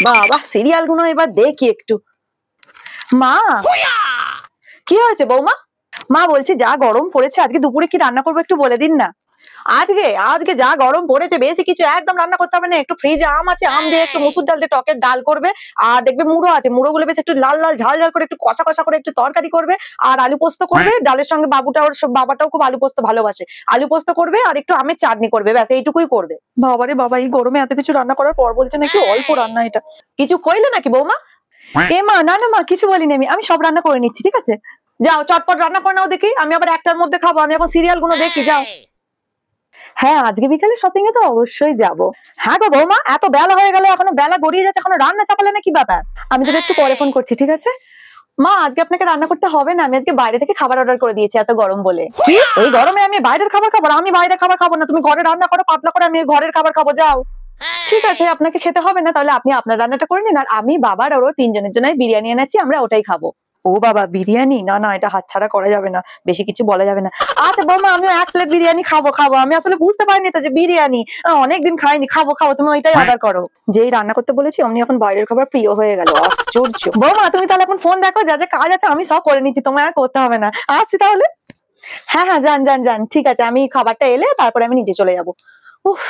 বাবা সিরিয়াল গুলো এবার দেখি একটু। মা কি হয়েছে বৌমা? মা বলছি যা গরম পড়েছে আজকে দুপুরে কি রান্না করবো একটু বলে দিন না। আজকে আজকে যা গরম পড়েছে বেশি কিছু একদম রান্না করতে হবে না, একটু ফ্রিজে আম আছে, আম দিয়ে একটু মুসুর ডাল দিয়ে টকের ডাল করবে, আর দেখবে মুড়ো আছে, মুড়ো গুলো বেশ একটু লাল লাল ঝাল ঝাল করে একটু কষা কষা করে একটু তরকারি করবে, আর আলু পোস্ত করবে ডালের সঙ্গে, বাবাটাও খুব আলু পোস্ত ভালোবাসে, আলু পোস্ত করবে আর একটু আমের চাটনি করবে, ব্যাস এইটুকুই করবে। বাবারে বাবা, এই গরমে এত কিছু রান্না করার পর বলছে নাকি অল্প রান্না, এটা কিছু কইলে নাকি বৌমা? এ মা না না মা, কিছু বলিনি, আমি সব রান্না করে নিচ্ছি, ঠিক আছে যাও চটপট রান্না করে নাও দেখি, আমি আবার একটার মধ্যে খাবো, আমি এখন সিরিয়াল গুলো দেখি, যাও। হ্যাঁ আজকে বিকালে শপিং এ তো অবশ্যই যাব। হ্যাঁ গো বৌমা, এত বেলা হয়ে গেল, এখনো বেলা গড়িয়ে যাচ্ছে, এখনো রান্না চাপালে না, কি ব্যাপার? আমি তোকে একটু পরে ফোন করছি, ঠিক আছে? মা আজকে আপনাকে রান্না করতে হবে না, আমি আজকে বাইরে থেকে খাবার অর্ডার করে দিয়েছি, এত গরম বলে। কি এই গরমে আমি বাইরের খাবার খাবো? আমি বাইরে খাবার খাবো না, তুমি ঘরে রান্না করো পাতলা করে, আমি ঘরের খাবার খাবো, যাও। ঠিক আছে আপনাকে খেতে হবে না, তাহলে আপনি আপনার রান্নাটা করে নিন, আর আমি বাবার ওরও তিনজনের জন্য বিরিয়ানি এনেছি, আমরা ওটাই খাবো। ও বাবা বিরিয়ানি, না না এটা হাতছাড়া করা যাবে না, বেশি কিছু বলা যাবে না। আচ্ছা বৌমা আমিও 1 প্লেট বিরিয়ানি খাবো, আমি আসলে বুঝতে পারিনি তো যে বিরিয়ানি, অনেকদিন খাইনি, খাবো, তুমি ওইটাই অর্ডার করো। যেই রান্না করতে বলেছি অমনি এখন বাইরের খাবার প্রিয় হয়ে গেল, আশ্চর্য। বৌমা তুমি তাহলে এখন ফোন দেখো, যা যা কাজ আছে আমি সব করে নিচ্ছি, তোমার আর করতে হবে না, আসছি তাহলে। হ্যাঁ হ্যাঁ যান যান যান, ঠিক আছে, আমি খাবারটা এলে তারপরে আমি নিজে চলে যাবো। উফ